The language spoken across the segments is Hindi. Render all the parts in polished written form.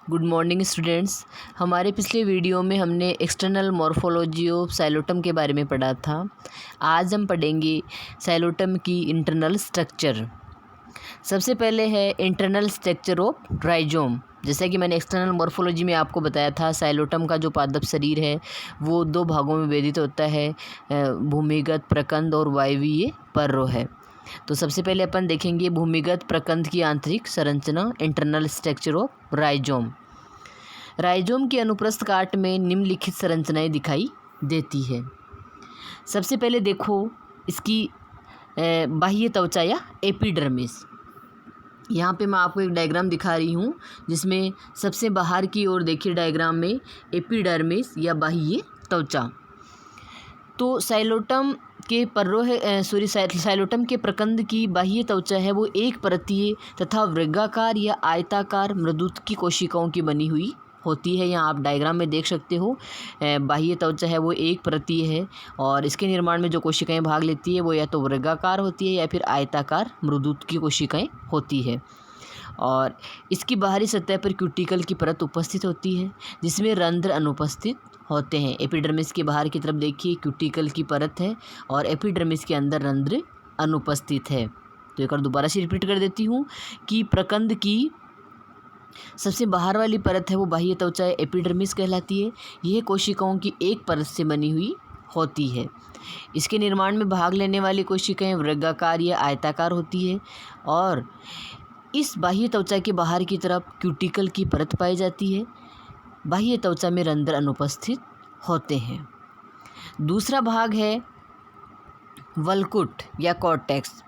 Good morning students. हमारे पिछले वीडियो में हमने एक्सटर्नल मॉर्फोलॉजी ऑफ साइलोटम के बारे में पढ़ा था। आज हम पढ़ेंगे साइलोटम की इंटरनल स्ट्रक्चर। सबसे पहले है इंटरनल स्ट्रक्चर ऑफ राइजोम। जैसा कि मैंने एक्सटर्नल मॉर्फोलॉजी में आपको बताया था, साइलोटम का जो पादप शरीर है वो दो भागों में विभाजित होता है, भूमिगत प्रकंद और वायवीय पर्रो है। तो सबसे पहले अपन देखेंगे भूमिगत प्रकंद की आंतरिक संरचना, internal structure of rhizome. Rhizome के अनुप्रस्थ काट में निम्नलिखित संरचनाएं दिखाई देती है। सबसे पहले देखो इसकी बाह्य त्वचा या एपिडर्मिस। यहाँ पे मैं आपको एक डायग्राम दिखा रही हूँ जिसमें सबसे बाहर की ओर देखिए डायग्राम में एपिडर्मिस या बाह्य त्वचा। तो साइलोटम के पर्रो है साइलोटम के प्रकंद की बाह्य त्वचा है वो एक परतीय तथा वर्गाकार या आयताकार मृदुत कोशिकाओं की बनी हुई होती है। यहाँ आप डायग्राम में देख सकते हो, बाह्य त्वचा है वो एक परतीय है और इसके निर्माण में जो कोशिकाएं भाग लेती है वो या तो वर्गाकार होती है या फिर आयताकार मृदुत की कोशिकाएं होती है। और इसकी बाहरी सतह पर क्यूटिकल की परत उपस्थित होती है जिसमें रंध्र अनुपस्थित होते हैं। एपिडर्मिस के बाहर की तरफ देखिए क्यूटिकल की परत है और एपिडर्मिस के अंदर रंध्र अनुपस्थित है। तो एक बार दोबारा से रिपीट कर देती हूँ कि प्रकंद की सबसे बाहर वाली परत है वो बाह्य त्वचा एपिडर्मिस कहलाती है। यह कोशिकाओं की एक परत से बनी हुई होती है। इसके निर्माण में भाग लेने वाली कोशिकाएं वर्गाकार या आयताकार होती है और इस बाह्य त्वचा के बाहर की तरफ क्यूटिकल की परत पाई जाती है। बाह्य त्वचा में रंध्र अनुपस्थित होते हैं। दूसरा भाग है वल्कुट या कॉर्टेक्स।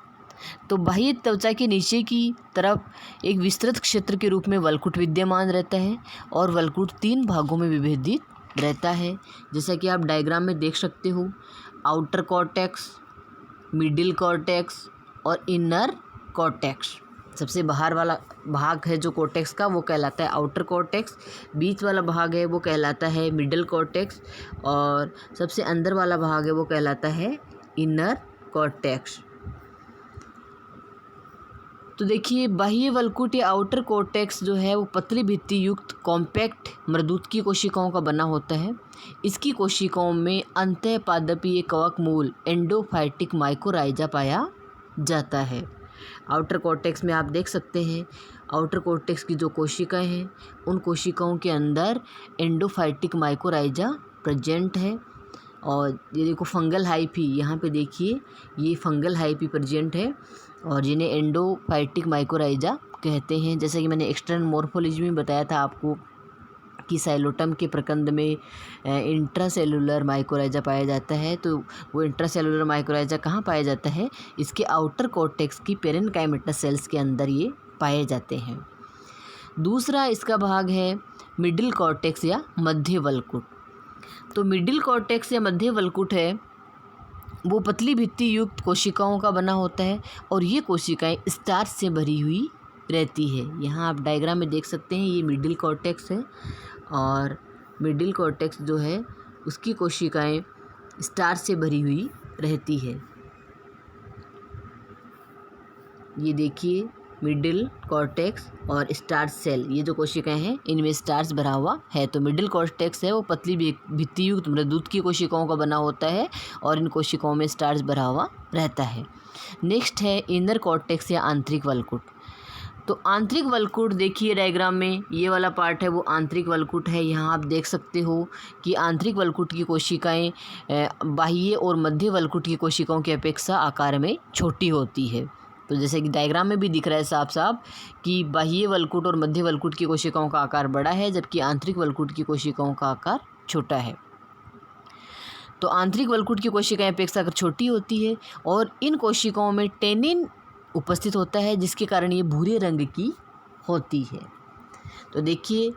तो बाह्य त्वचा के नीचे की तरफ एक विस्तृत क्षेत्र के रूप में वल्कुट विद्यमान रहता है और वल्कुट 3 भागों में विभेदित रहता है। जैसा कि आप डायग्राम में देख सकते हो, आउटर कॉर्टेक्स, मिडिल कॉर्टेक्स और इनर कॉर्टेक्स। सबसे बाहर वाला भाग है जो कॉर्टेक्स का वो कहलाता है आउटर कॉर्टेक्स, बीच वाला भाग है वो कहलाता है मिडिल कॉर्टेक्स और सबसे अंदर वाला भाग है वो कहलाता है इनर कॉर्टेक्स। तो देखिए बाह्य वल्कुट या आउटर कॉर्टेक्स जो है वो पतली भित्ति युक्त कॉम्पैक्ट मृदुत की कोशिकाओं का बना होता है। इसकी कोशिकाओं में अंतःपादपीय कवक मूल एंडोफाइटिक माइकोराइजा पाया जाता है। आउटर कॉर्टेक्स में आप देख सकते हैं, आउटर कॉर्टेक्स की जो कोशिकाएं हैं उन कोशिकाओं के अंदर एंडोफाइटिक माइकोराइजा प्रेजेंट है। और ये देखो फंगल हाइफी, यहाँ पे देखिए ये फंगल हाइफी प्रेजेंट है और जिन्हें एंडोफाइटिक माइकोराइजा कहते हैं। जैसा कि मैंने एक्सटर्नल मॉर्फोलॉजी में बताया था आपको कि साइलोटम के प्रकंद में इंट्रासेलुलर माइकोराइजा पाया जाता है। तो वो इंट्रासेलुलर माइकोराइजा कहाँ पाया जाता है? इसके आउटर कॉर्टेक्स की पेरेन्काइमेटा सेल्स के अंदर ये पाए जाते हैं। दूसरा इसका भाग है मिडिल कॉर्टेक्स या मध्य वल्कुट। तो मिडिल कॉर्टेक्स या मध्य वल्कुट है वो पतली भित्ति युक्त कोशिकाओं का बना होता है और ये कोशिकाएं स्टार्च से भरी हुई रहती है। यहाँ आप डायग्राम में देख सकते हैं, ये मिडिल कॉर्टेक्स है और मिडिल कॉर्टेक्स जो है उसकी कोशिकाएं स्टार्च से भरी हुई रहती है। ये देखिए मिडिल कॉर्टेक्स और स्टार्च सेल, ये जो कोशिकाएं हैं इनमें स्टार्च भरा हुआ है। तो मिडिल कॉर्टेक्स है वो पतली भित्ति युक्त मृदुत की कोशिकाओं का बना होता है और इन कोशिकाओं में स्टार्च भरा हुआ रहता है। नेक्स्ट है इनर कॉर्टेक्स या आंतरिक वल्कुट। तो आंतरिक वल्कुट देखिए डायग्राम में ये वाला पार्ट है वो आंतरिक वल्कुट है। यहाँ आप देख सकते हो कि आंतरिक वल्कुट की कोशिकाएं बाह्य और मध्य वल्कुट की कोशिकाओं की अपेक्षा आकार में छोटी होती है। तो जैसे कि डायग्राम में भी दिख रहा है साफ साफ कि बाह्य वल्कुट और मध्य वल्कुट की कोशिकाओं का आकार बड़ा है जबकि आंतरिक वल्कुट की कोशिकाओं का आकार छोटा है। तो आंतरिक वल्कुट की कोशिकाएं अपेक्षाकृत छोटी होती है और इन कोशिकाओं में टेनिन उपस्थित होता है जिसके कारण ये भूरे रंग की होती है। तो देखिए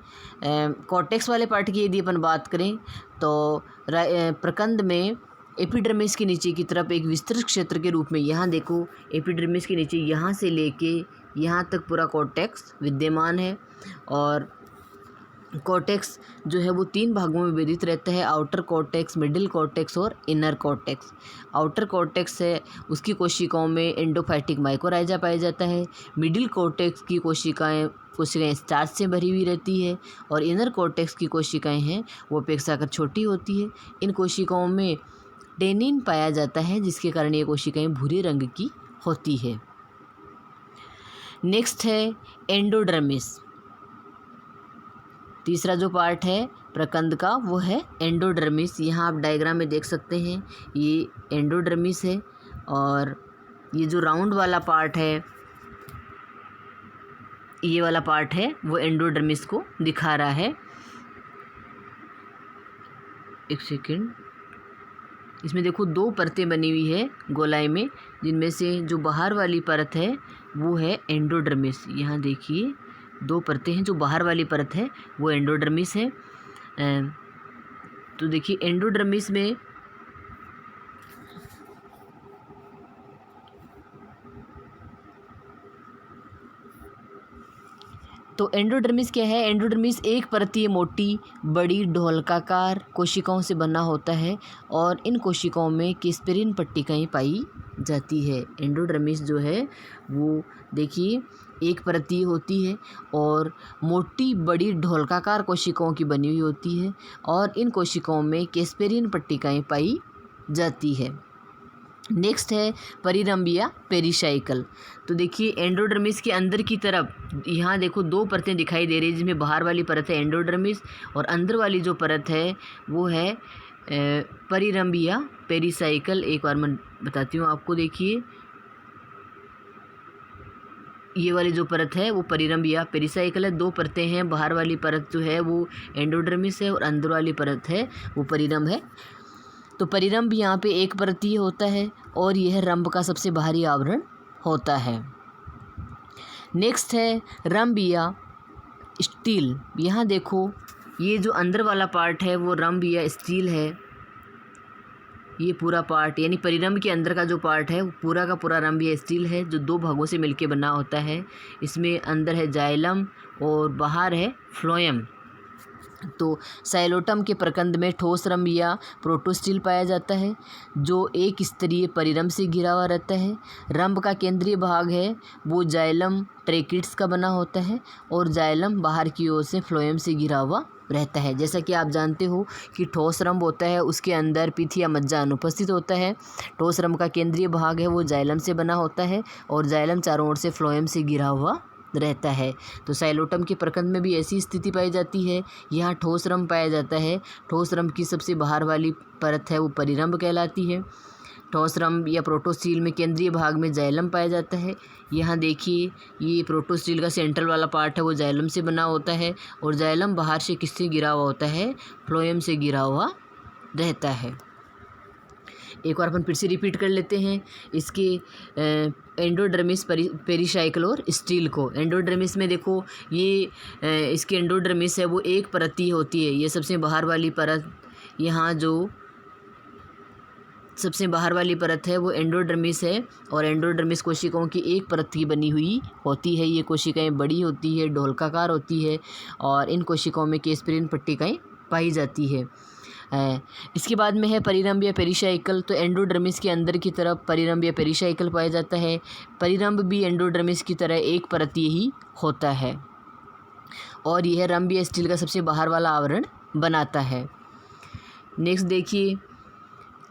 कॉर्टेक्स वाले पार्ट की यदि अपन बात करें तो प्रकंद में एपिडर्मिस के नीचे की तरफ एक विस्तृत क्षेत्र के रूप में, यहाँ देखो एपिडर्मिस के नीचे यहाँ से लेके यहाँ तक पूरा कॉर्टेक्स विद्यमान है और कॉर्टेक्स जो है वो 3 भागों में विभाजित रहता है, आउटर कॉर्टेक्स, मिडिल कॉर्टेक्स और इनर कॉर्टेक्स। आउटर कॉर्टेक्स है उसकी कोशिकाओं में एंडोफाइटिक माइकोराइजा पाया जाता है। मिडिल कॉर्टेक्स की कोशिकाएं कोशिकाएं स्टार्च से भरी हुई रहती है और इनर कॉर्टेक्स की कोशिकाएं हैं वो अपेक्षाकृत छोटी होती है। इन कोशिकाओं में टेनिन पाया जाता है जिसके कारण ये कोशिकाएं भूरे रंग की होती है। नेक्स्ट है एंडोडर्मिस। तीसरा जो पार्ट है प्रकंद का वो है एंडोडर्मिस। यहाँ आप डायग्राम में देख सकते हैं ये एंडोडर्मिस है और ये जो राउंड वाला पार्ट है, ये वाला पार्ट है वो एंडोडर्मिस को दिखा रहा है। एक सेकेंड, इसमें देखो 2 परतें बनी हुई है गोलाई में, जिनमें से जो बाहर वाली परत है वो है एंडोडर्मिस। यहाँ देखिए 2 परतें हैं, जो बाहर वाली परत है वो एंडोडर्मिस है। तो देखिए एंडोडर्मिस में तो एंडोडर्मिस क्या है? एंडोडर्मिस एक परतीय मोटी बड़ी ढोलकाकार कोशिकाओं से बना होता है और इन कोशिकाओं में केस्पेरिन पट्टिकाएँ पाई जाती है। एंडोडर्मिस जो है वो देखिए एक परतीय होती है और मोटी बड़ी ढोलकाकार कोशिकाओं की बनी हुई होती है और इन कोशिकाओं में केस्पेरिन पट्टिकाएँ पाई जाती है। नेक्स्ट है परिरंभिया पेरिसाइकल। तो देखिए एंडोडर्मिस के अंदर की तरफ यहाँ देखो 2 परतें दिखाई दे रही है, जिसमें बाहर वाली परत है एंडोडर्मिस और अंदर वाली जो परत है वो है परिरंभिया पेरिसाइकल। एक बार मैं बताती हूँ आपको। देखिए ये वाली जो परत है वो परिरंभिया पेरिसाइकल है। 2 परतें हैं, बाहर वाली परत जो है वो एंडोडर्मिस है और अंदर वाली परत है वो परिरंभ है। तो परिरंभ यहाँ पे एक परतीय होता है और यह रंभ का सबसे बाहरी आवरण होता है। नेक्स्ट है रंभ या स्टील। यहाँ देखो ये जो अंदर वाला पार्ट है वो रंभ या स्टील है। ये पूरा पार्ट यानी परिरंभ के अंदर का जो पार्ट है वो पूरा का पूरा रंभ या स्टील है, जो 2 भागों से मिलकर बना होता है। इसमें अंदर है जाइलम और बाहर है फ्लोएम। तो साइलोटम के प्रकंद में ठोस रंभ या प्रोटोस्टिल पाया जाता है जो एक स्तरीय परिरंभ से घिरा हुआ रहता है। रंभ का केंद्रीय भाग है वो जाइलम ट्रेकिड्स का बना होता है और जाइलम बाहर की ओर से फ्लोएम से घिरा हुआ रहता है। जैसा कि आप जानते हो कि ठोस रंभ होता है उसके अंदर पीथ या मज्जा अनुपस्थित होता है। ठोस रंभ का केंद्रीय भाग है वो जाइलम से बना होता है और जाइलम चारों ओर से फ्लोएम से घिरा हुआ रहता है। तो साइलोटम के प्रकंद में भी ऐसी स्थिति पाई जाती है। यहाँ ठोस रंभ पाया जाता है। ठोस रंभ की सबसे बाहर वाली परत है वो परिरंभ कहलाती है। ठोस रंभ या प्रोटोस्टील में केंद्रीय भाग में जाइलम पाया जाता है। यहाँ देखिए ये प्रोटोस्टील का सेंट्रल वाला पार्ट है वो जाइलम से बना होता है और जाइलम बाहर से किससे घिरा हुआ होता है? फ्लोएम से घिरा हुआ रहता है। एक बार अपन फिर से रिपीट कर लेते हैं इसके एंडोडर्मिस पेरिसाइकल और स्टील को। एंडोडर्मिस में देखो ये इसकी एंडोडर्मिस है वो एक परतीय होती है। ये सबसे बाहर वाली परत, यहाँ जो सबसे बाहर वाली परत है वो एंडोडर्मिस है और एंडोडर्मिस कोशिकाओं की एक परत की बनी हुई होती है। ये कोशिकाएं बड़ी होती है, ढोलकाकार होती है और इन कोशिकाओं में केस्पेरिन पट्टिकाएँ पाई जाती है। इसके बाद में है परिरंभ या पेरिसाइकल। तो एंडोडर्मिस के अंदर की तरफ परिरंभ या पेरिसाइकल पाया जाता है। परिरंभ भी एंडोडर्मिस की तरह एक परतीय ही होता है और यह रंभ या स्टील का सबसे बाहर वाला आवरण बनाता है। नेक्स्ट देखिए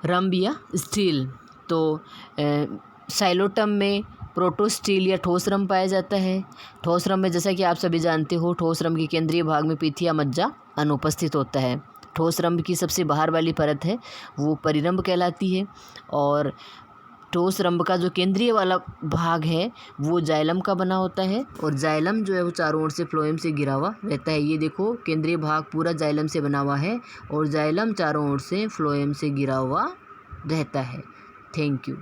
रंभ या स्टील। तो साइलोटम में प्रोटोस्टील या ठोस रंभ पाया जाता है। ठोस रंभ में जैसा कि आप सभी जानते हो ठोस रंभ के केंद्रीय भाग में पीथ या मज्जा अनुपस्थित होता है। ठोस रंभ की सबसे बाहर वाली परत है वो परिरंभ कहलाती है और ठोस रंभ का जो केंद्रीय वाला भाग है वो जाइलम का बना होता है और जाइलम जो है वो चारों ओर से फ्लोएम से घिरा हुआ रहता है। ये देखो केंद्रीय भाग पूरा जाइलम से बना हुआ है और जाइलम चारों ओर से फ्लोएम से घिरा हुआ रहता है। Thank you.